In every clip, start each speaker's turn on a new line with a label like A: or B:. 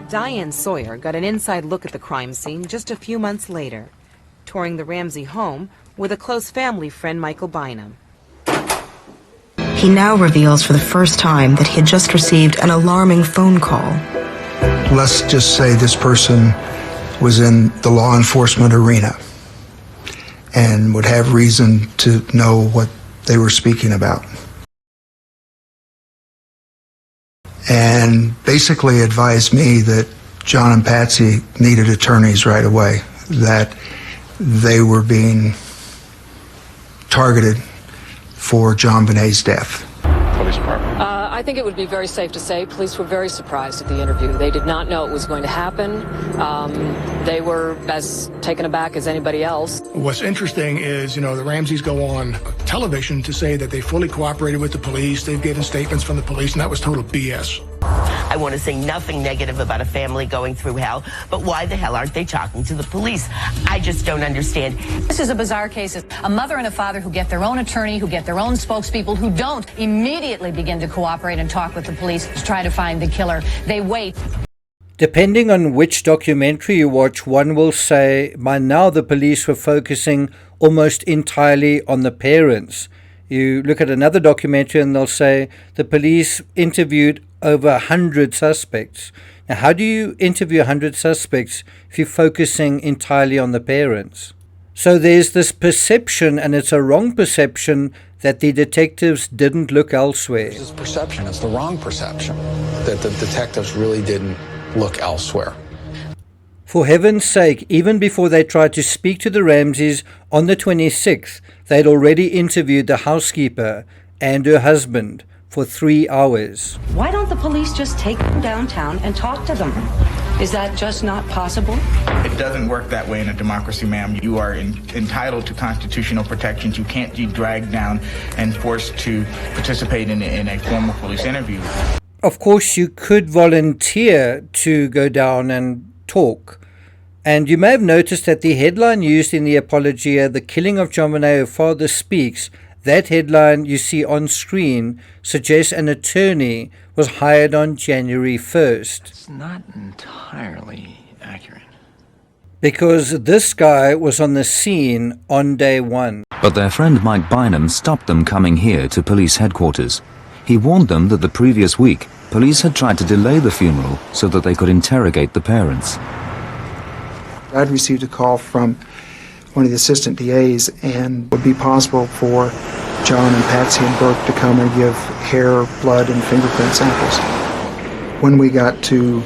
A: Dianne Sawyer got an inside look at the crime scene just a few months later, touring the Ramsey home with a close family friend, Michael Bynum.
B: He now reveals for the first time that he had just received an alarming phone call.
C: Let's just say this person was in the law enforcement arena and would have reason to know what they were speaking about. And basically advised me that John and Patsy needed attorneys right away, that they were being targeted for JonBenet's death.
D: Police department.
E: I think it would be very safe to say police were very surprised at the interview. They did not know it was going to happen. They were as taken aback as anybody else.
F: What's interesting is, the Ramseys go on television to say that they fully cooperated with the police. They've given statements from the police, and that was total BS.
G: I want to say nothing negative about a family going through hell, but why the hell aren't they talking to the police? I just don't understand.
H: This is a bizarre case. A mother and a father who get their own attorney, who get their own spokespeople, who don't immediately begin to cooperate and talk with the police to try to find the killer. They wait.
I: Depending on which documentary you watch, one will say by now the police were focusing almost entirely on the parents. You look at another documentary and they'll say the police interviewed over 100 suspects. Now, how do you interview 100 suspects if you're focusing entirely on the parents? So there's this perception, and it's a wrong perception, that the detectives didn't look elsewhere.
D: It's perception. It's the wrong perception that the detectives really didn't look elsewhere.
I: For heaven's sake, even before they tried to speak to the Ramseys on the 26th, they'd already interviewed the housekeeper and her husband for 3 hours.
J: Why don't the police just take them downtown and talk to them? Is that just not possible?
K: It doesn't work that way in a democracy, ma'am. You are entitled to constitutional protections. You can't be dragged down and forced to participate in a formal police interview.
I: Of course, you could volunteer to go down and talk. And you may have noticed that the headline used in the apologia, "The Killing of JonBenet, Her Father Speaks," that headline you see on screen suggests an attorney was hired on January 1st.
L: It's not entirely accurate.
I: Because this guy was on the scene on day one.
M: But their friend Mike Bynum stopped them coming here to police headquarters. He warned them that the previous week, police had tried to delay the funeral so that they could interrogate the parents.
C: I'd received a call from one of the assistant DAs, and would be possible for John and Patsy and Burke to come and give hair, blood, and fingerprint samples. When we got to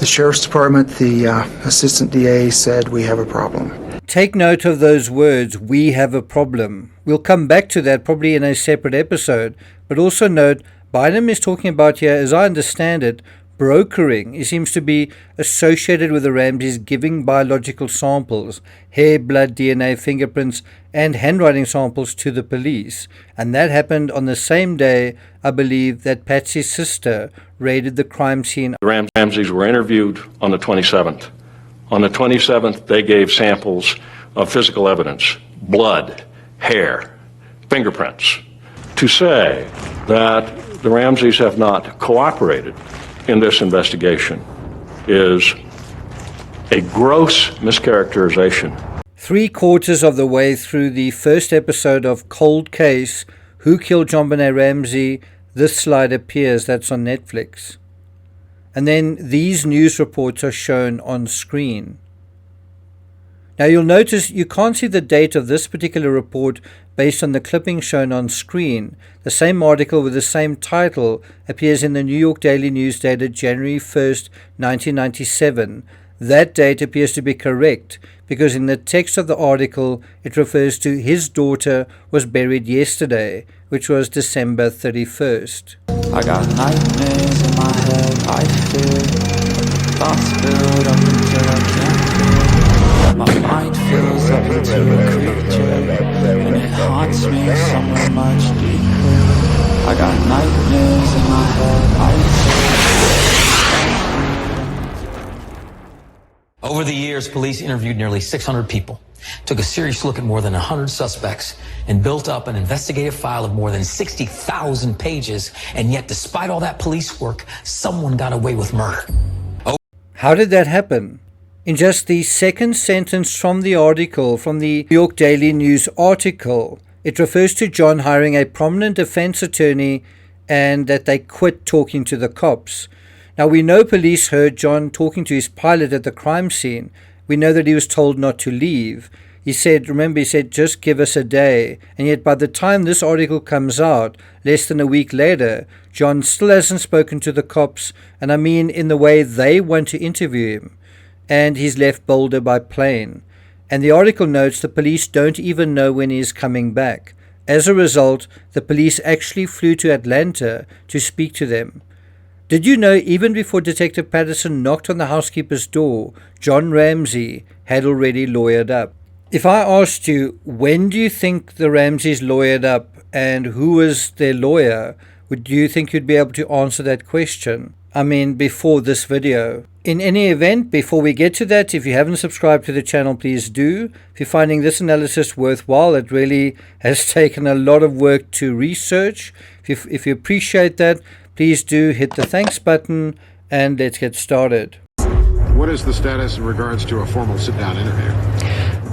C: the sheriff's department, the assistant DA said, "We have a problem."
I: Take note of those words, "we have a problem." We'll come back to that probably in a separate episode, but also note Bynum is talking about here, as I understand it, brokering. He seems to be associated with the Ramseys, giving biological samples, hair, blood, DNA, fingerprints, and handwriting samples to the police. And that happened on the same day, I believe, that Patsy's sister raided the crime scene.
N: The Ramseys were interviewed on the 27th. On the 27th, they gave samples of physical evidence, blood, hair, fingerprints. To say that the Ramseys have not cooperated in this investigation is a gross mischaracterization.
I: 3/4 of the way through the first episode of Cold Case, Who Killed JonBenet Ramsey, this slide appears. That's on Netflix. And then these news reports are shown on screen. Now you'll notice you can't see the date of this particular report based on the clipping shown on screen. The same article with the same title appears in the New York Daily News dated January 1st, 1997. That date appears to be correct because in the text of the article it refers to his daughter was buried yesterday, which was December 31st.
O: I got nightmares in my head, I fear thoughts build up until I can't feel. My mind fills up into a creature, and it haunts me somewhere much deeper. I got nightmares in my head, I fear.
P: Over the years, police interviewed nearly 600 people, took a serious look at more than 100 suspects, and built up an investigative file of more than 60,000 pages. And yet, despite all that police work, someone got away with murder.
I: How did that happen? In just the second sentence from the article, from the New York Daily News article, it refers to John hiring a prominent defense attorney and that they quit talking to the cops. Now, we know police heard John talking to his pilot at the crime scene. We know that he was told not to leave. He said, just give us a day. And yet by the time this article comes out, less than a week later, John still hasn't spoken to the cops, and I mean in the way they want to interview him. And he's left Boulder by plane. And the article notes the police don't even know when he is coming back. As a result, the police actually flew to Atlanta to speak to them. Did you know even before Detective Patterson knocked on the housekeeper's door, John Ramsey had already lawyered up? If I asked you, when do you think the Ramseys lawyered up and who was their lawyer, would you think you'd be able to answer that question? I mean, before this video. In any event, before we get to that, if you haven't subscribed to the channel, please do. If you're finding this analysis worthwhile, it really has taken a lot of work to research. If you appreciate that, please do hit the thanks button and let's get started.
Q: What is the status in regards to a formal sit-down interview?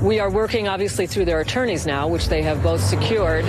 E: We are working obviously through their attorneys now, which they have both secured.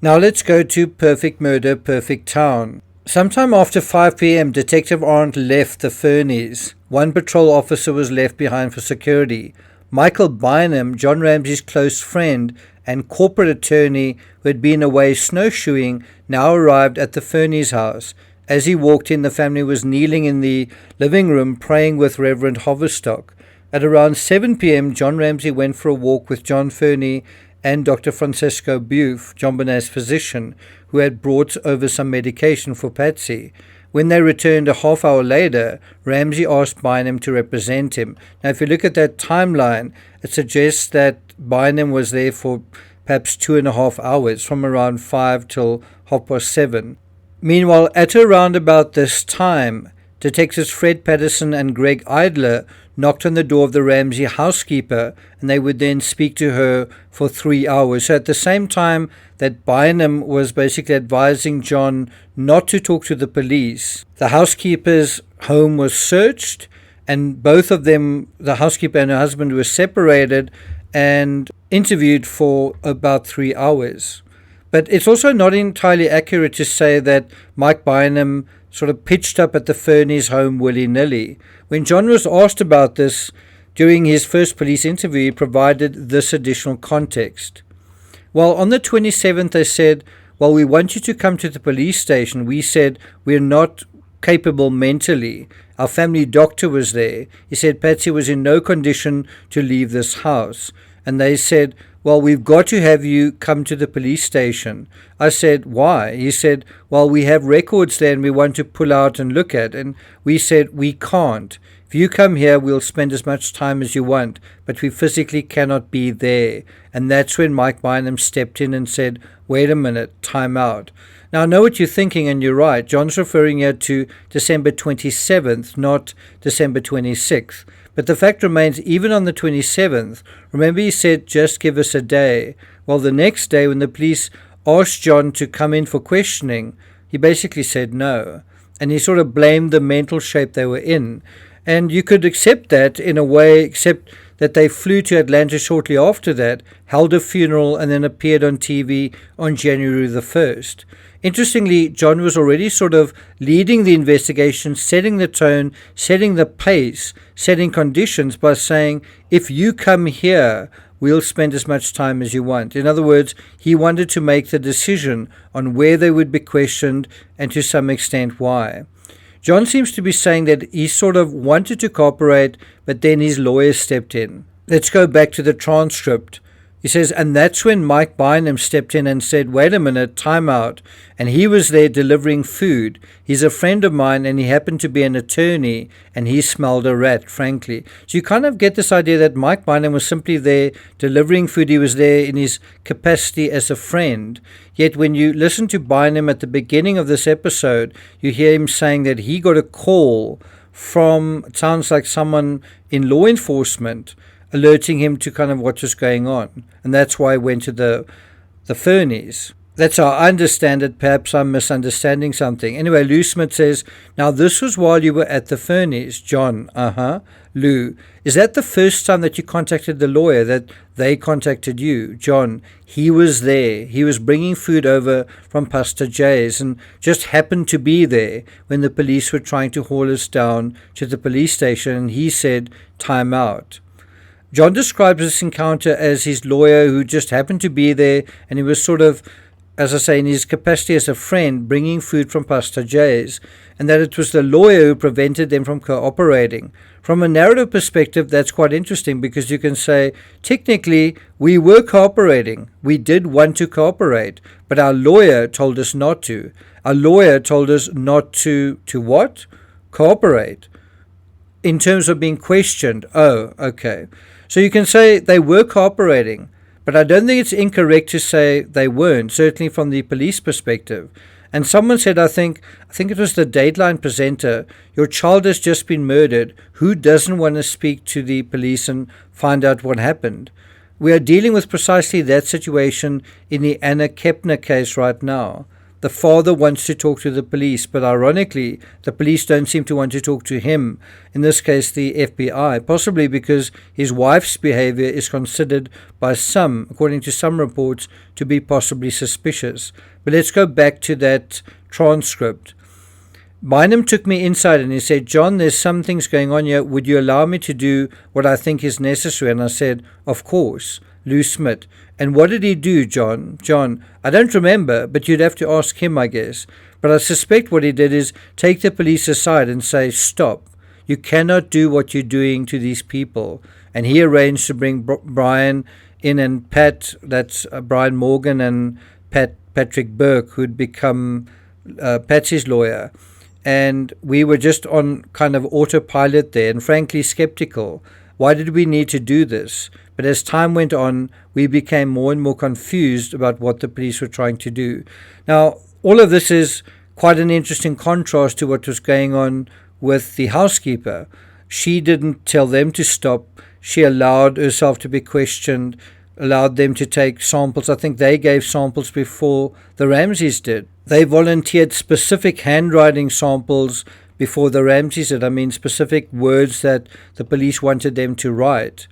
I: Now let's go to Perfect Murder, Perfect Town. Sometime after 5 p.m., Detective Arndt left the Fernies. One patrol officer was left behind for security. Michael Bynum, John Ramsey's close friend and corporate attorney who had been away snowshoeing, now arrived at the Fernies' house. As he walked in, the family was kneeling in the living room praying with Reverend Hoverstock. At around 7 p.m., John Ramsey went for a walk with John Fernie and Dr. Francesco Buff, JonBenet's physician, who had brought over some medication for Patsy. When they returned a half hour later, Ramsey asked Bynum to represent him. Now, if you look at that timeline, it suggests that Bynum was there for perhaps 2.5 hours, from around 5 till 7:30. Meanwhile, at around about this time, Detectives Fred Patterson and Greg Idler knocked on the door of the Ramsey housekeeper, and they would then speak to her for 3 hours. So at the same time that Bynum was basically advising John not to talk to the police, the housekeeper's home was searched, and both of them, the housekeeper and her husband, were separated and interviewed for about 3 hours. But it's also not entirely accurate to say that Mike Bynum sort of pitched up at the Fernies' home willy-nilly. When John was asked about this during his first police interview, he provided this additional context. Well, on the 27th, they said, well, we want you to come to the police station. We said, we're not capable mentally. Our family doctor was there. He said Patsy was in no condition to leave this house. And they said, well, we've got to have you come to the police station. I said, why? He said, well, we have records there and we want to pull out and look at. And we said, we can't. If you come here, we'll spend as much time as you want, but we physically cannot be there. And that's when Mike Bynum stepped in and said, wait a minute, time out. Now, I know what you're thinking, and you're right. John's referring here to December 27th, not December 26th. But the fact remains, even on the 27th, remember he said, just give us a day. Well, the next day, when the police asked John to come in for questioning, he basically said no. And he sort of blamed the mental shape they were in. And you could accept that in a way, except that they flew to Atlanta shortly after that, held a funeral, and then appeared on TV on January the 1st. Interestingly, John was already sort of leading the investigation, setting the tone, setting the pace, setting conditions by saying, if you come here, we'll spend as much time as you want. In other words, he wanted to make the decision on where they would be questioned and to some extent why. John seems to be saying that he sort of wanted to cooperate, but then his lawyer stepped in. Let's go back to the transcript. He says, and that's when Mike Bynum stepped in and said, wait a minute, time out. And he was there delivering food. He's a friend of mine and he happened to be an attorney and he smelled a rat, frankly. So you kind of get this idea that Mike Bynum was simply there delivering food. He was there in his capacity as a friend. Yet when you listen to Bynum at the beginning of this episode, you hear him saying that he got a call from, it sounds like someone in law enforcement, alerting him to kind of what was going on. And that's why he went to the Fernies. That's how I understand it. Perhaps I'm misunderstanding something. Anyway, Lou Smith says, now this was while you were at the Fernies. John, Lou, is that the first time that you contacted the lawyer, that they contacted you? John, he was there. He was bringing food over from Pastor Jay's and just happened to be there when the police were trying to haul us down to the police station, and he said, time out. John describes this encounter as his lawyer who just happened to be there, and he was sort of, as I say, in his capacity as a friend, bringing food from Pastor Jay's, and that it was the lawyer who prevented them from cooperating. From a narrative perspective, that's quite interesting, because you can say, technically, we were cooperating. We did want to cooperate, but our lawyer told us not to. Our lawyer told us not to what? Cooperate. In terms of being questioned. Oh, okay. So you can say they were cooperating, but I don't think it's incorrect to say they weren't, certainly from the police perspective. And someone said, I think it was the Dateline presenter, your child has just been murdered. Who doesn't want to speak to the police and find out what happened? We are dealing with precisely that situation in the Anna Kepner case right now. The father wants to talk to the police, but ironically, the police don't seem to want to talk to him, in this case the FBI, possibly because his wife's behavior is considered by some, according to some reports, to be possibly suspicious. But let's go back to that transcript. Bynum took me inside and he said, John, there's some things going on here. Would you allow me to do what I think is necessary? And I said, of course. Lou Smith. And what did he do, John? John, I don't remember, but you'd have to ask him, I guess. But I suspect what he did is take the police aside and say, stop. You cannot do what you're doing to these people. And he arranged to bring Brian in and Pat, that's Brian Morgan and Patrick Burke, who'd become Patsy's lawyer. And we were just on kind of autopilot there and frankly skeptical. Why did we need to do this? But as time went on, we became more and more confused about what the police were trying to do. Now, all of this is quite an interesting contrast to what was going on with the housekeeper. She didn't tell them to stop. She allowed herself to be questioned, allowed them to take samples. I think they gave samples before the Ramseys did. They volunteered specific handwriting samples before the Ramseys did. I mean, specific words that the police wanted them to write.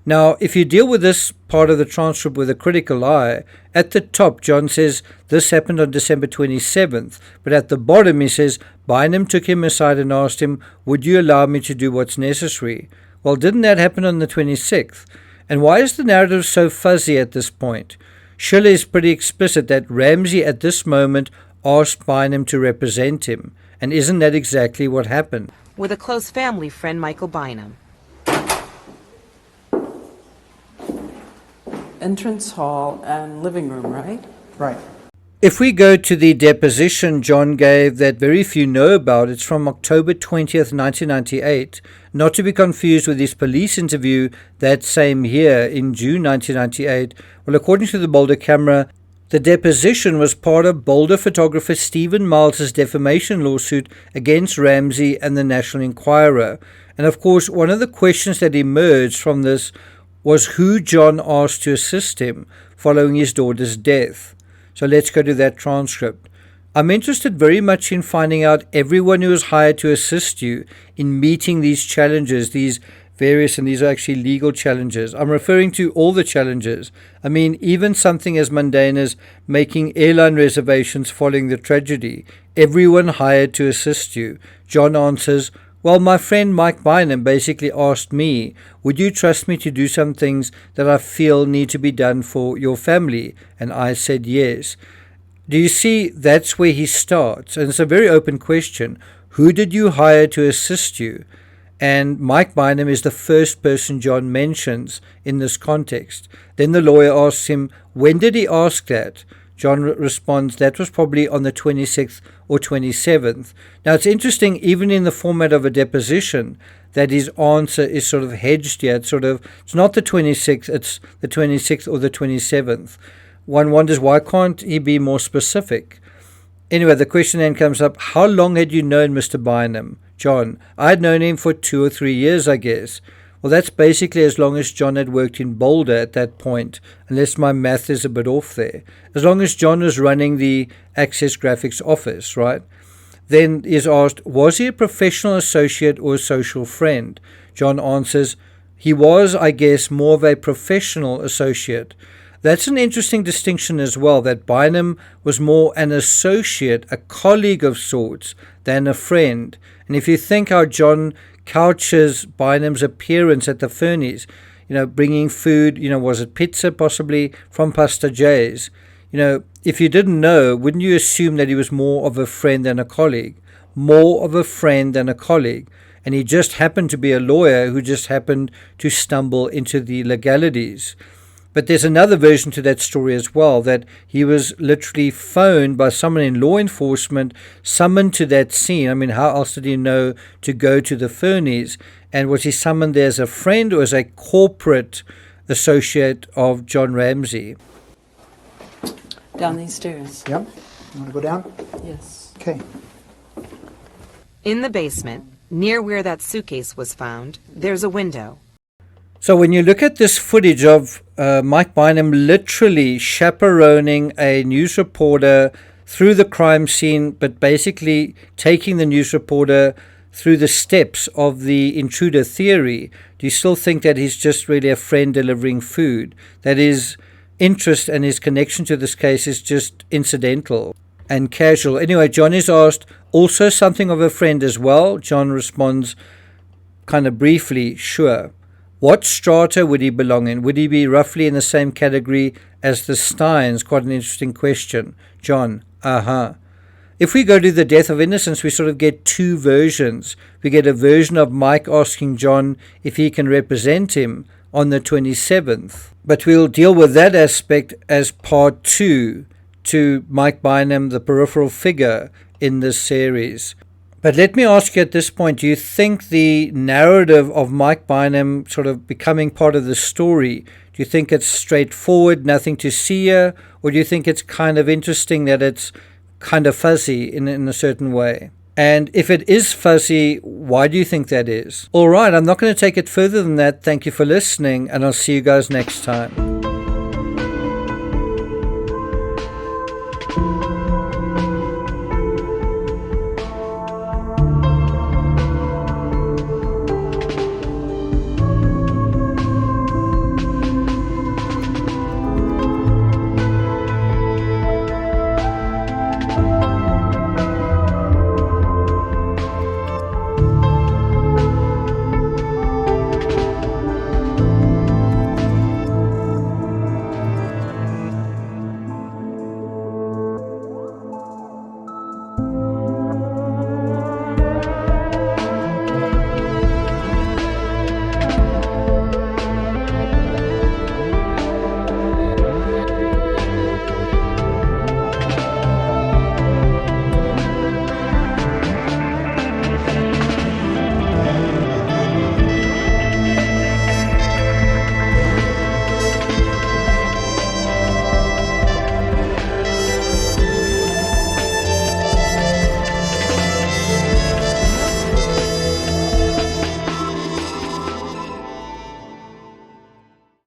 I: Now, if you deal with this part of the transcript with a critical eye, at the top, John says, this happened on December 27th. But at the bottom, he says, Bynum took him aside and asked him, would you allow me to do what's necessary? Well, didn't that happen on the 26th? And why is the narrative so fuzzy at this point? Schiller is pretty explicit that Ramsey at this moment asked Bynum to represent him. And isn't that exactly what happened?
A: With a close family friend, Michael Bynum.
R: Entrance hall and living room, right?
C: Right.
I: If we go to the deposition John gave that very few know about, it's from October 20th, 1998, not to be confused with his police interview that same year in June 1998. Well, according to the Boulder Camera, the deposition was part of Boulder photographer Stephen Miles's defamation lawsuit against Ramsey and the National Enquirer. And of course, one of the questions that emerged from this was who John asked to assist him following his daughter's death. So let's go to that transcript. I'm interested very much in finding out everyone who was hired to assist you in meeting these challenges, these various, and these are actually legal challenges. I'm referring to all the challenges. I mean, even something as mundane as making airline reservations following the tragedy. Everyone hired to assist you. John answers, well, my friend Mike Bynum basically asked me, would you trust me to do some things that I feel need to be done for your family? And I said yes. Do you see, that's where he starts. And it's a very open question. Who did you hire to assist you? And Mike Bynum is the first person John mentions in this context. Then the lawyer asks him, when did he ask that? John responds, that was probably on the 26th or 27th. Now, it's interesting, even in the format of a deposition, that his answer is sort of hedged here. It's not the 26th, it's the 26th or the 27th. One wonders, why can't he be more specific? Anyway, the question then comes up, how long had you known Mr. Bynum? John, I had known him for 2 or 3 years, I guess. Well, that's basically as long as John had worked in Boulder at that point, unless my math is a bit off there. As long as John was running the Access Graphics office, right? Then is asked, was he a professional associate or a social friend? John answers, he was, I guess, more of a professional associate. That's an interesting distinction as well, that Bynum was more an associate, a colleague of sorts, than a friend. And if you think how John couches Bynum's appearance at the Fernies, bringing food, was it pizza possibly from Pastor Jay's? If you didn't know, wouldn't you assume that he was more of a friend than a colleague? More of a friend than a colleague. And he just happened to be a lawyer who just happened to stumble into the legalities. But there's another version to that story as well, that he was literally phoned by someone in law enforcement, summoned to that scene. I mean, how else did he know to go to the Fernies? And was he summoned there as a friend or as a corporate associate of John Ramsey?
R: Down these stairs.
C: Yep. You want to go down?
R: Yes.
C: Okay.
A: In the basement, near where that suitcase was found, there's a window.
I: So when you look at this footage of Mike Bynum literally chaperoning a news reporter through the crime scene, but basically taking the news reporter through the steps of the intruder theory, do you still think that he's just really a friend delivering food? That his interest and his connection to this case is just incidental and casual? Anyway, John is asked, also something of a friend as well? John responds kind of briefly, sure. What strata would he belong in? Would he be roughly in the same category as the Steins? Quite an interesting question. John, If we go to the death of Innocence, we sort of get two versions. We get a version of Mike asking John if he can represent him on the 27th. But we'll deal with that aspect as part 2 to Mike Bynum, the peripheral figure in this series. But let me ask you at this point, do you think the narrative of Mike Bynum sort of becoming part of the story, do you think it's straightforward, nothing to see here, or do you think it's kind of interesting that it's kind of fuzzy in a certain way? And if it is fuzzy, why do you think that is? All right, I'm not going to take it further than that. Thank you for listening, and I'll see you guys next time.